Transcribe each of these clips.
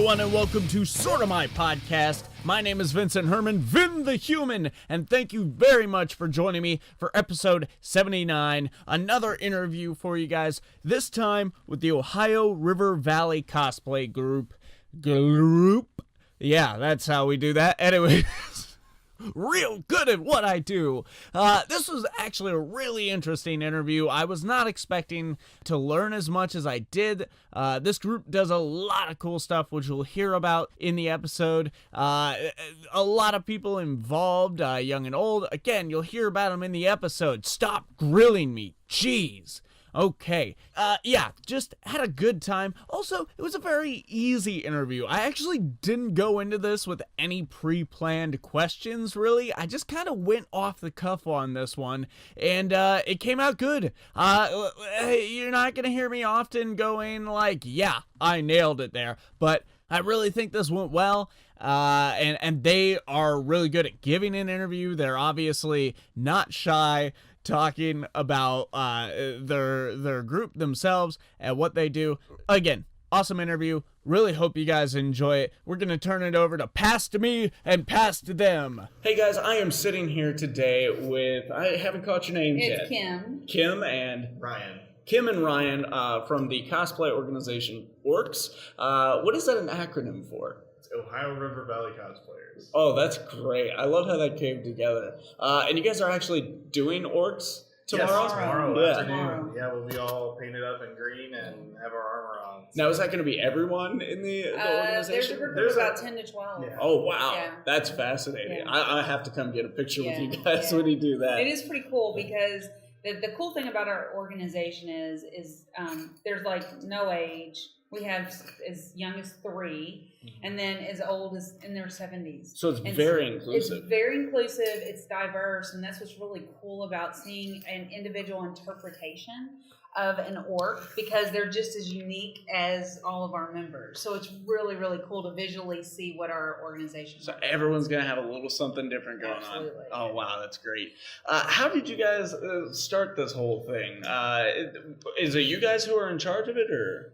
everyone, and welcome to Sorta My Podcast. My name is Vincent Herman, Vin The Human, and thank you very much for joining me for episode 79. Another interview for you guys, this time with the Ohio River Valley Cosplay group. Yeah, that's how we do that. Anyways. Real good at what I do. This was actually a really interesting interview. I was not expecting to learn as much as I did. This group does a lot of cool stuff, which you'll hear about in the episode. A lot of people involved, young and old. Again, you'll hear about them in the episode. Stop grilling me. Jeez. Okay, yeah, just had a good time. Also, it was a very easy interview. I actually didn't go into this with any pre-planned questions, really. I just kind of went off the cuff on this one, and it came out good. You're not gonna hear me often going like, yeah, I nailed it there, but I really think this went well. And they are really good at giving an interview. They're obviously not shy talking about their group themselves and what they do. Again, awesome interview. Really hope you guys enjoy it. We're going to turn it over to pass to me and pass to them. Hey guys, I am sitting here today with, I haven't caught your names yet. It's Kim. Kim and Ryan. Kim and Ryan from the cosplay organization ORCS. What is that an acronym for? Ohio River Valley Cosplayers. Oh, that's great. I love how that came together. And you guys are actually doing ORCS tomorrow? Yes, tomorrow Yeah. afternoon. Yeah, we'll be all painted up in green and have our armor on. Now, is that going to be everyone in the organization? There's a group of about 10 to 12. Yeah. Oh, wow. Yeah. That's fascinating. Yeah. I have to come get a picture with you guys Yeah. when you do that. It is pretty cool because the cool thing about our organization is there's like no age. We have as young as 3, and then as old as in their 70s. So it's very inclusive. It's very inclusive. It's diverse, and that's what's really cool about seeing an individual interpretation of an orc, because they're just as unique as all of our members. So it's really, really cool to visually see what our organization is. So everyone's going to have a little something different going Absolutely. on. Oh, wow, that's great. How did you guys start this whole thing? Is it you guys who are in charge of it, or?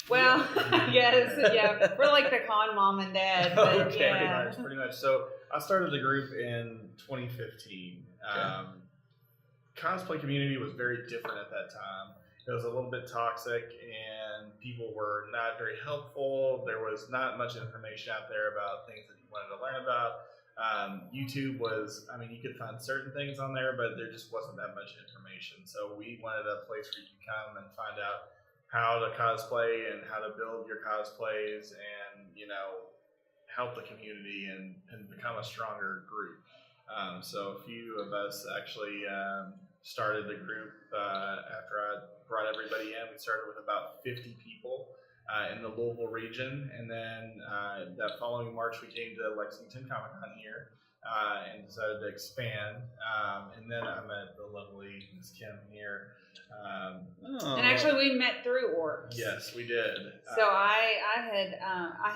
Well, yes, yeah. We're like the con mom and dad. But Okay. yeah. Pretty much. So I started the group in 2015. Cosplay community was very different at that time. It was a little bit toxic, and people were not very helpful. There was not much information out there about things that you wanted to learn about. YouTube was, I mean, you could find certain things on there, but there just wasn't that much information. So we wanted a place where you could come and find out how to cosplay and how to build your cosplays and, you know, help the community and become a stronger group. So a few of us actually started the group after I brought everybody in. We started with about 50 people in the Louisville region, and then that following March we came to Lexington Comic-Con here and decided to expand. And then I met the lovely Miss Kim here. And actually, we met through ORCS. Yes, we did. So I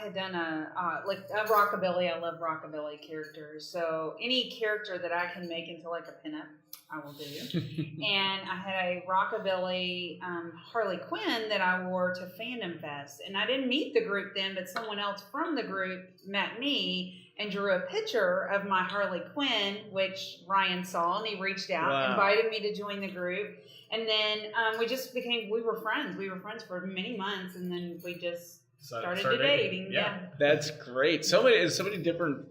had done a rockabilly. I love rockabilly characters. So any character that I can make into like a pinup, I will do. And I had a rockabilly Harley Quinn that I wore to Fandom Fest, and I didn't meet the group then, but someone else from the group met me and drew a picture of my Harley Quinn, which Ryan saw, and he reached out, invited me to join the group. And then we were friends. We were friends for many months, and then we just started dating. Yeah. That's great. So many different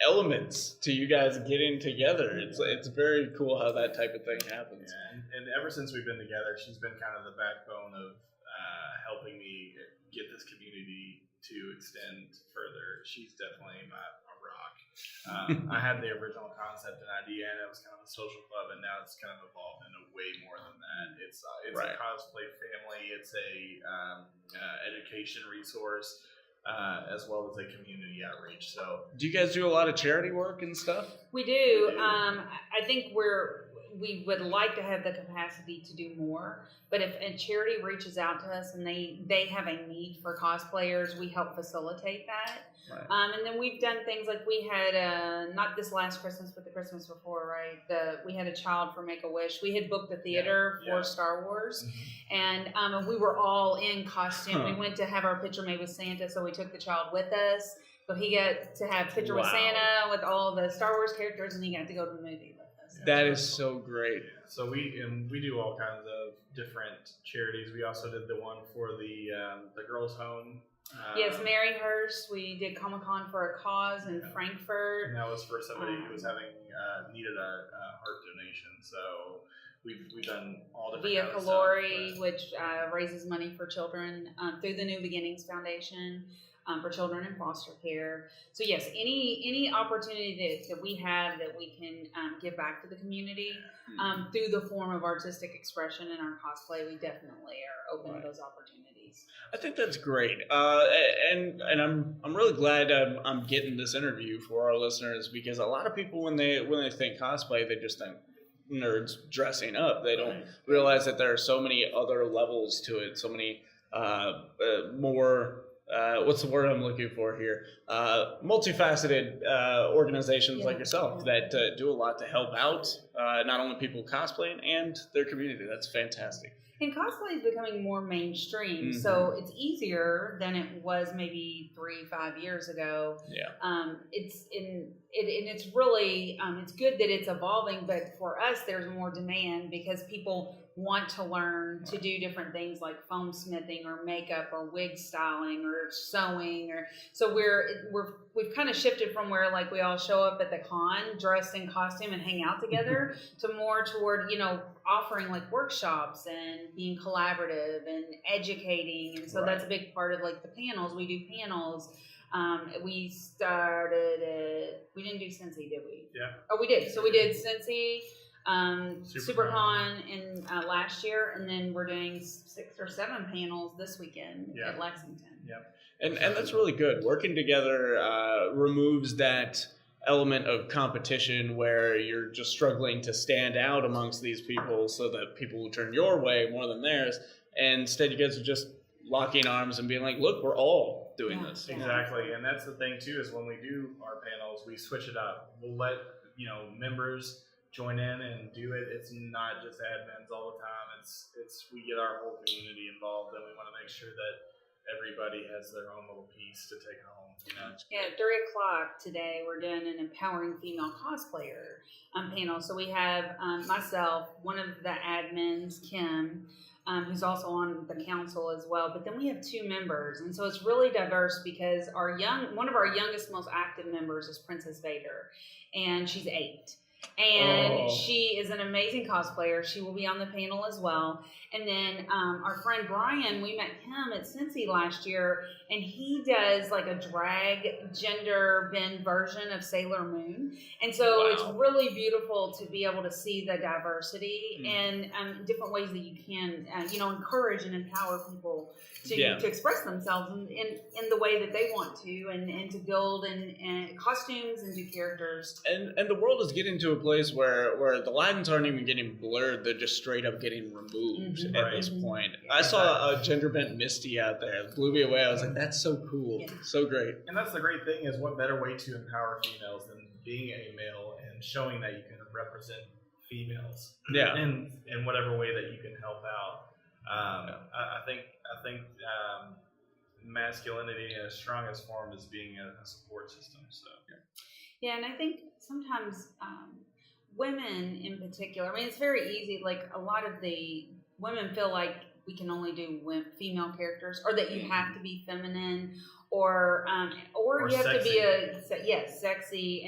elements to you guys getting together. It's very cool how that type of thing happens. Yeah, and ever since we've been together, she's been kind of the backbone of helping me get this community to extend further. She's definitely a rock. I had the original concept and idea, and it was kind of a social club, and now it's kind of evolved into way more than that. It's Right. a cosplay family. It's a education resource, as well as a community outreach. So, do you guys do a lot of charity work and stuff? We do. I think we would like to have the capacity to do more, but if a charity reaches out to us and they have a need for cosplayers, we help facilitate that. Right. And then we've done things like we had not this last Christmas, but the Christmas before, right? We had a child for Make-A-Wish. We had booked the theater for Star Wars, and we were all in costume. We went to have our picture made with Santa, so we took the child with us. So he got to have a picture with Santa with all the Star Wars characters, and he got to go to the movie with us. That is so great. So we do all kinds of different charities. We also did the one for the girls' home. Yes, Maryhurst. We did Comic-Con for a Cause in Frankfurt. And that was for somebody who was needed a heart donation. So we've done all different Via kinds of Calori, stuff, which raises money for children through the New Beginnings Foundation. For children in foster care. So yes, any opportunity that we have that we can give back to the community through the form of artistic expression in our cosplay, we definitely are open to those opportunities. I think that's great, and I'm really glad I'm getting this interview for our listeners, because a lot of people when they think cosplay, they just think nerds dressing up. They don't realize that there are so many other levels to it, so many more. What's the word I'm looking for here? Multifaceted organizations like yourself that do a lot to help out not only people cosplaying and their community. That's fantastic. And cosplay is becoming more mainstream, so it's easier than it was maybe 3-5 years ago. Yeah. It's really it's good that it's evolving, but for us, there's more demand because people want to learn to do different things like foam smithing or makeup or wig styling or sewing, or so we've kind of shifted from where like we all show up at the con dressed in costume and hang out together to more toward offering like workshops and being collaborative and educating, and so that's a big part of like the panels. We do panels. We started it. We didn't do Cincy, did we? Yeah. Oh, we did. So we did Cincy, SuperCon in last year, and then we're doing 6 or 7 panels this weekend at Lexington. Yeah. And that's really good. Working together removes that element of competition where you're just struggling to stand out amongst these people so that people will turn your way more than theirs. And instead you guys are just locking arms and being like, look, we're all doing this. Exactly. And that's the thing too, is when we do our panels, we switch it up. We'll let, members join in and do it. It's not just admins all the time. It's we get our whole community involved, and we want to make sure that everybody has their own little piece to take home. Yeah, at 3:00 today, we're doing an empowering female cosplayer panel. So we have myself, one of the admins, Kim, who's also on the council as well. But then we have 2 members, and so it's really diverse because one of our youngest, most active members is Princess Vader, and she's 8. And she is an amazing cosplayer. She will be on the panel as well. And then our friend Brian, we met him at Cincy last year, and he does like a drag gender bend version of Sailor Moon. And so it's really beautiful to be able to see the diversity and different ways that you can, encourage and empower people to express themselves in the way that they want to, and to build and costumes and do characters. And the world is getting to a place where the lines aren't even getting blurred; they're just straight up getting removed at this point. I saw a gender bent Misty out there; it blew me away. I was like, "That's so cool, so great." And that's the great thing, is what better way to empower females than being a male and showing that you can represent females, in whatever way that you can help out. I think masculinity in its strongest form is being a support system. So yeah, and I think sometimes women in particular, I mean, it's very easy, like a lot of the women feel like we can only do female characters, or that you have to be feminine, or you have sexy. to be sexy,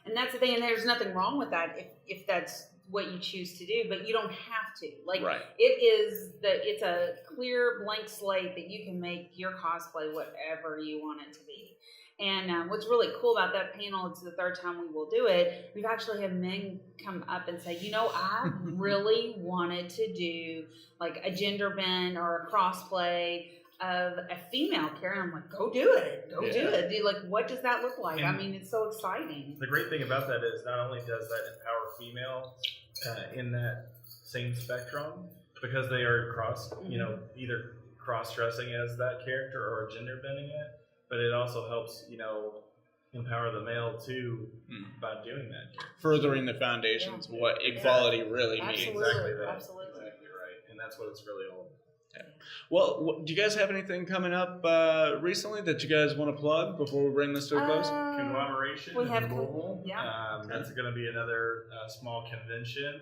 and that's the thing, and there's nothing wrong with that if that's what you choose to do, but you don't have to. Like it's a clear blank slate that you can make your cosplay whatever you want it to be. And what's really cool about that panel, it's the 3rd time we will do it, we've actually had men come up and say, I really wanted to do like a gender bend or a crossplay of a female character. I'm like, go do it. Go do it. Dude, like, what does that look like? And I mean, it's so exciting. The great thing about that is not only does that empower females in that same spectrum, because they are either cross-dressing as that character or gender bending it, but it also helps, empower the male too by doing that. Furthering the foundations of what equality really means. Exactly that. Absolutely. Exactly right. And that's what it's really all about. Well, do you guys have anything coming up recently that you guys want to plug before we bring this to a close? Conglomeration we have in Louisville. That's going to be another small convention.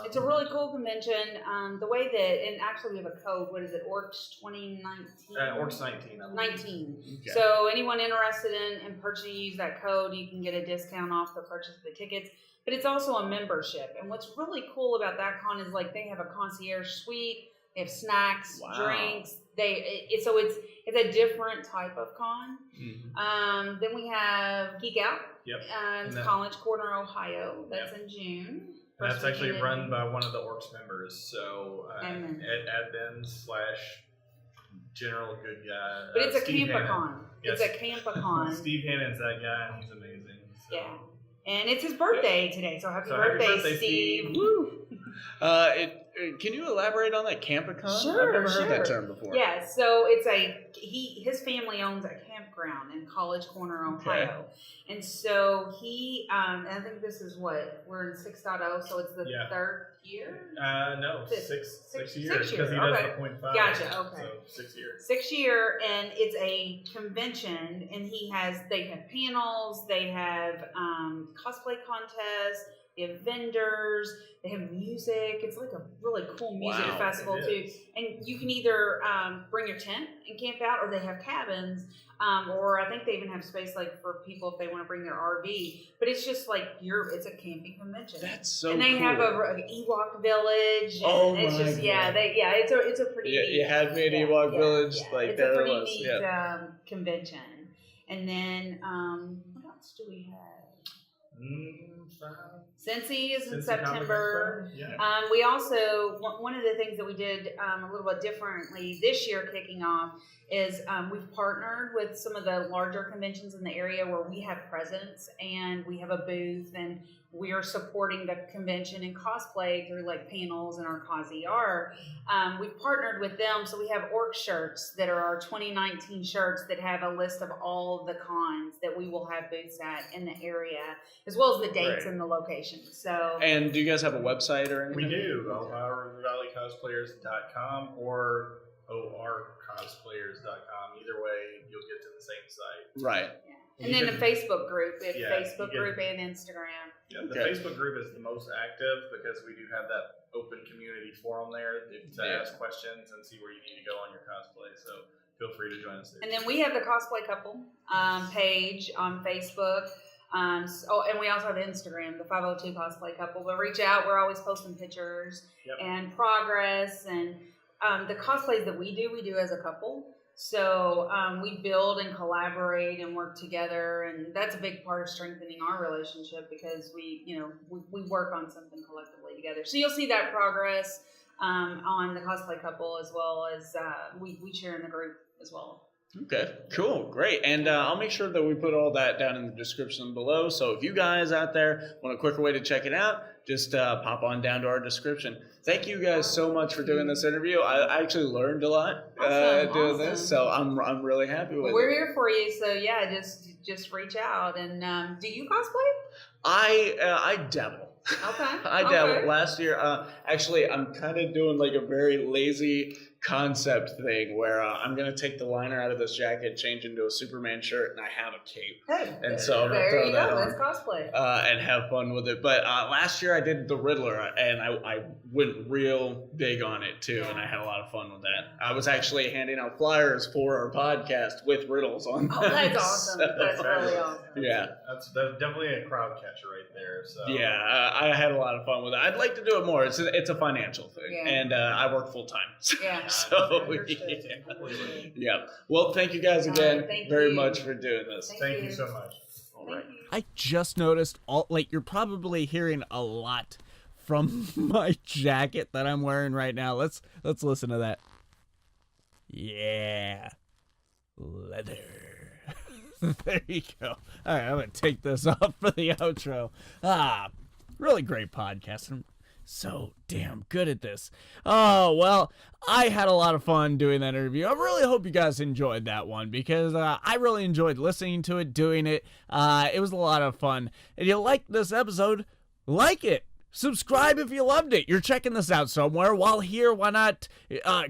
It's a really cool convention. The way that, and actually we have a code. What is it? ORCS 2019. ORCS 19. 19. Okay. So anyone interested in purchasing, use that code. You can get a discount off the purchase of the tickets. But it's also a membership. And what's really cool about that con is like they have a concierge suite. They have snacks, drinks. So it's a different type of con. Mm-hmm. Then we have Geek Out. Yep. It's College Corner, Ohio. That's in June. That's actually run by one of the ORCS members. So admin/general good guy. But it's a Steve Campicon. Yes. It's a Campicon. Steve Hannon's that guy, and he's amazing. So. Yeah. And it's his birthday today, so happy birthday, Steve. Woo! Can you elaborate on that Campicon? Sure, I've never heard that term before. Yeah, so it's his family owns a campground in College Corner, Ohio. Okay. And so I think this is we're in 6.0, so it's the third year? No, six years, because he does the 0.5. Gotcha, okay. So 6 years. 6 year, and it's a convention, and they have panels, they have cosplay contests, they have vendors, they have music. It's like a really cool music festival too. And you can either bring your tent and camp out, or they have cabins, or I think they even have space like for people if they want to bring their RV. But it's just like it's a camping convention. That's so cool. And they have an Ewok village. And it's just it's a pretty neat. You had me at Ewok village. Yeah. Like it's a pretty neat convention. And then what else do we have? Cincy is in September. We also, one of the things that we did a little bit differently this year kicking off is we've partnered with some of the larger conventions in the area where we have presence and we have a booth, and we are supporting the convention in cosplay through like panels and our CosER. We've partnered with them, so we have ORCS shirts that are our 2019 shirts that have a list of all of the cons that we will have booths at in the area, as well as the dates and the locations. So. And do you guys have a website or anything? We do, Ohio River Valley Cosplayers.com or ORCSCosplayers.com. Either way, you'll get to the same site. Right. Yeah. And then the Facebook group. We have Facebook group and Instagram. Yeah, the Facebook group is the most active because we do have that open community forum there to ask questions and see where you need to go on your cosplay. So feel free to join us there. And then we have the Cosplay Couple page on Facebook. And we also have Instagram, the 502 Cosplay Couple. But reach out. We're always posting pictures and progress. And the cosplays that we do as a couple. So we build and collaborate and work together, and that's a big part of strengthening our relationship because we work on something collectively together. So you'll see that progress on the Cosplay Couple, as well as we share in the group as well. Okay, cool, great. And I'll make sure that we put all that down in the description below. So if you guys out there want a quicker way to check it out, just pop on down to our description. Thank you guys so much for doing this interview. I actually learned a lot doing this, so I'm really happy with it. We're here for you, so just reach out. And do you cosplay? I dabble. Okay. I dabbled last year. Actually, I'm kind of doing like a very lazy concept thing where I'm going to take the liner out of this jacket, change into a Superman shirt, and I have a cape. Hey, and so I'm going to throw that on. That's cosplay. And have fun with it. But last year I did the Riddler, and I went real big on it too, and I had a lot of fun with that. I was actually handing out flyers for our podcast with riddles on them. Oh, that's awesome. That's really awesome. Yeah. That's definitely a crowd catcher right there. So. Yeah, I had a lot of fun with it. I'd like to do it more. It's a financial thing, and I work full time. Yeah. So yeah. Well, thank you guys again very much for doing this. Thank you so much. All right. I just noticed you're probably hearing a lot from my jacket that I'm wearing right now. Let's listen to that. Yeah. Leather. There you go. All right, I'm going to take this off for the outro. Really great podcast. I'm so damn good at this. Oh, well, I had a lot of fun doing that interview. I really hope you guys enjoyed that one because I really enjoyed listening to it, doing it. It was a lot of fun. If you liked this episode, like it. Subscribe if you loved it. You're checking this out somewhere. While here, why not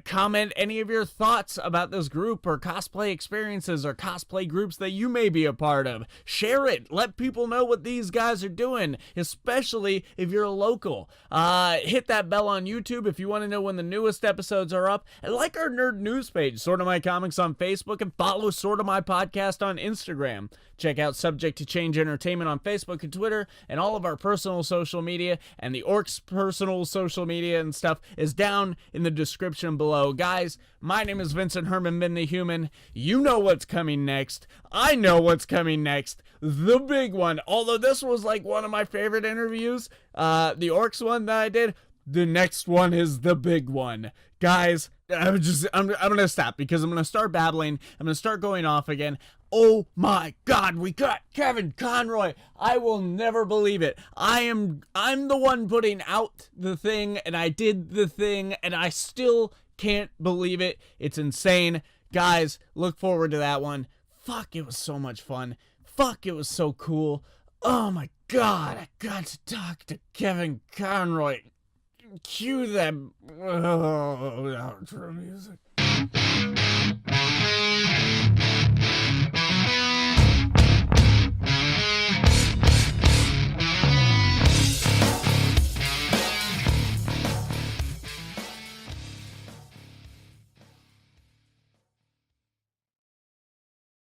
comment any of your thoughts about this group or cosplay experiences or cosplay groups that you may be a part of. Share it. Let people know what these guys are doing, especially if you're a local. Hit that bell on YouTube if you want to know when the newest episodes are up. And like our nerd news page, Sorta My Comics on Facebook, and follow Sorta My Podcast on Instagram. Check out Subject to Change Entertainment on Facebook and Twitter, and all of our personal social media, and the ORCS personal social media and stuff is down in the description below. Guys, my name is Vincent Herman, Vin The Human. You know what's coming next. I know what's coming next. The big one. Although this was like one of my favorite interviews, the ORCS one that I did, the next one is the big one. Guys, I'm going to stop because I'm going to start babbling. I'm going to start going off again. Oh my God, we got Kevin Conroy. I will never believe it. I'm the one putting out the thing, and I did the thing, and I still can't believe it. It's insane. Guys, look forward to that one. Fuck, it was so much fun. Fuck, it was so cool. Oh my God, I got to talk to Kevin Conroy. Cue that outro music.